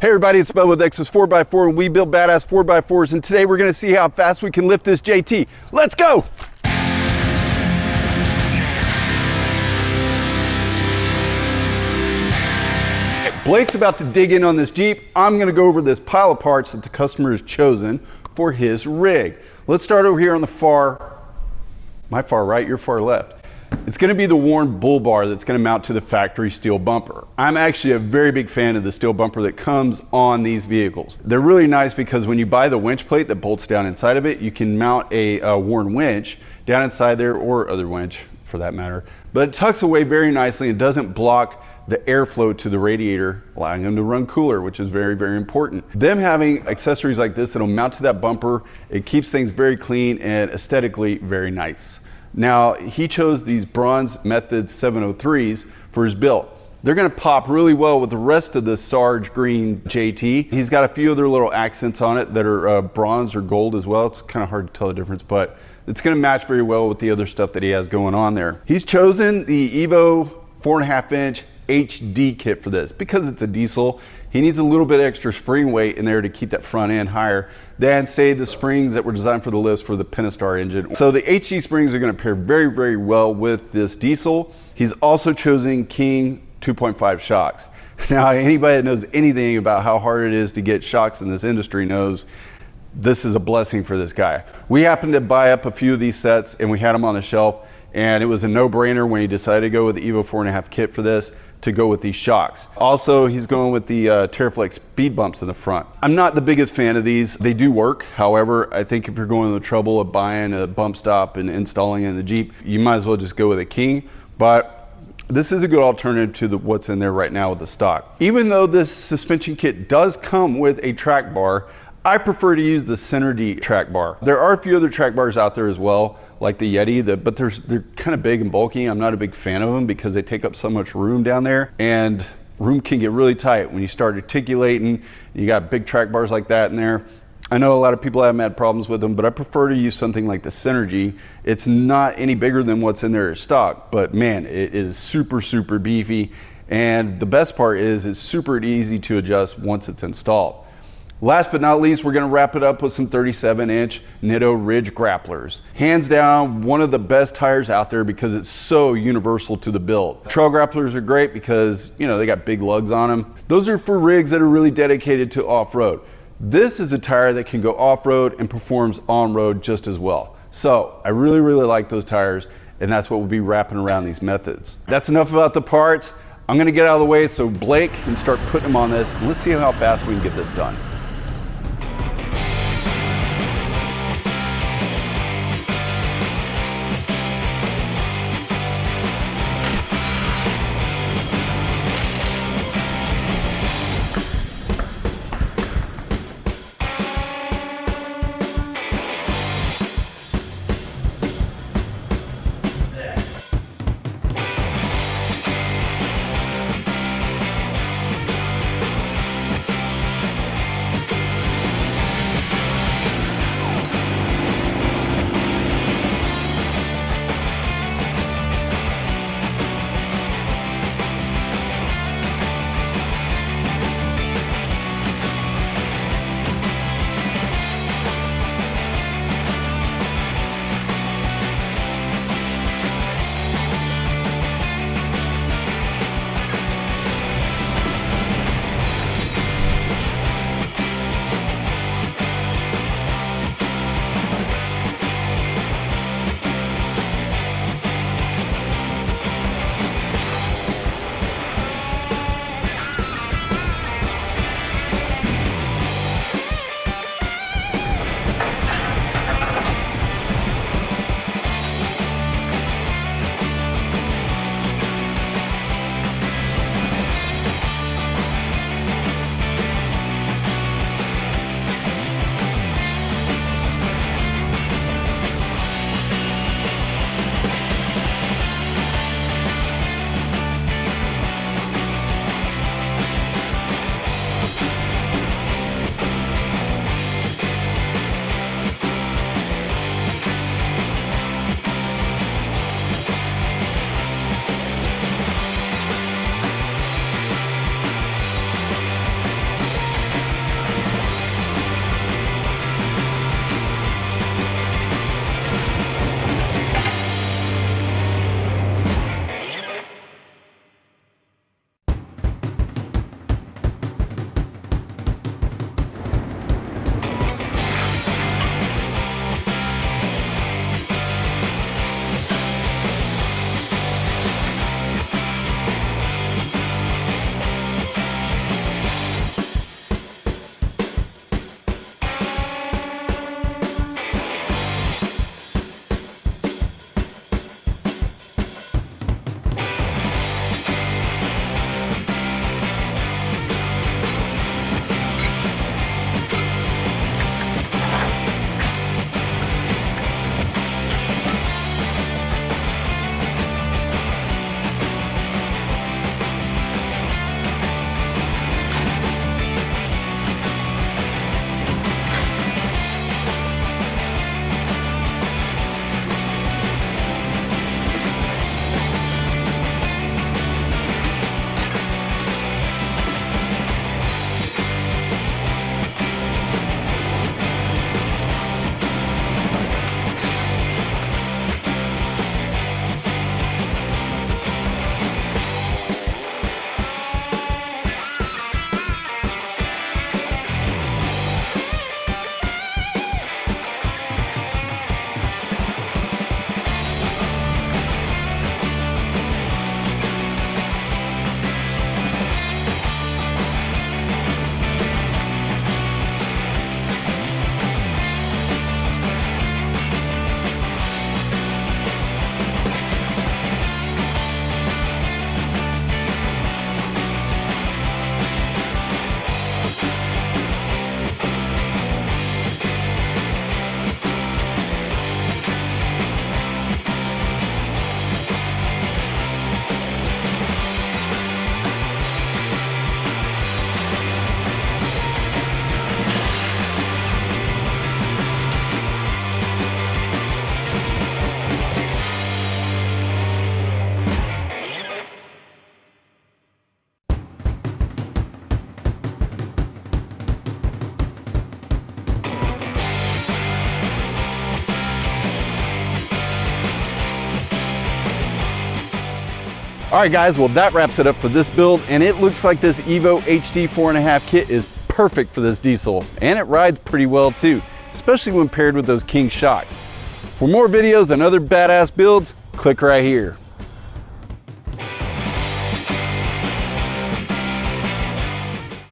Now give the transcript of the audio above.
Hey everybody, it's Bubba with X's 4x4 and we build badass 4x4s, and today we're gonna see how fast we can lift this JT. Let's go! Blake's about to dig in on this Jeep. I'm gonna go over this pile of parts that the customer has chosen for his rig. Let's start over here on the my far right, your far left. It's gonna be the worn bull bar that's gonna mount to the factory steel bumper. I'm actually a very big fan of the steel bumper that comes on these vehicles. They're really nice because when you buy the winch plate that bolts down inside of it, you can mount a worn winch down inside there, or other winch for that matter. But it tucks away very nicely and doesn't block the airflow to the radiator, allowing them to run cooler, which is very, very important. Them having accessories like this that'll mount to that bumper, it keeps things very clean and aesthetically very nice. Now, he chose these bronze Method 703s for his build. They're gonna pop really well with the rest of the Sarge green JT. He's got a few other little accents on it that are bronze or gold as well. It's kind of hard to tell the difference, but it's gonna match very well with the other stuff that he has going on there. He's chosen the Evo 4.5-inch HD kit for this because it's a diesel. He needs a little bit extra spring weight in there to keep that front end higher than, say, the springs that were designed for the list for the Pentastar engine. So the HD springs are going to pair very, very well with this diesel. He's also chosen King 2.5 shocks. Now, anybody that knows anything about how hard it is to get shocks in this industry knows this is a blessing for this guy. We happened to buy up a few of these sets and we had them on the shelf, and it was a no-brainer when he decided to go with the Evo 4.5 kit for this to go with these shocks. Also, he's going with the Terraflex speed bumps in the front. I'm not the biggest fan of these. They do work. However, I think if you're going to the trouble of buying a bump stop and installing it in the Jeep, you might as well just go with a King. But this is a good alternative to what's in there right now with the stock. Even though this suspension kit does come with a track bar, I prefer to use the Synergy track bar. There are a few other track bars out there as well, like the Yeti, but they're kind of big and bulky. I'm not a big fan of them because they take up so much room down there, and room can get really tight when you start articulating. You got big track bars like that in there. I know a lot of people have had problems with them, but I prefer to use something like the Synergy. It's not any bigger than what's in there stock, but man, it is super, super beefy. And the best part is it's super easy to adjust once it's installed. Last but not least, we're gonna wrap it up with some 37-inch Nitto Ridge grapplers. Hands down, one of the best tires out there because it's so universal to the build. Trail grapplers are great because, you know, they got big lugs on them. Those are for rigs that are really dedicated to off-road. This is a tire that can go off-road and performs on-road just as well. So I really, really like those tires, and that's what we'll be wrapping around these methods. That's enough about the parts. I'm gonna get out of the way so Blake can start putting them on this, and let's see how fast we can get this done. All right guys, well that wraps it up for this build, and it looks like this Evo HD 4.5 kit is perfect for this diesel, and it rides pretty well too, especially when paired with those King shocks. For more videos and other badass builds, click right here.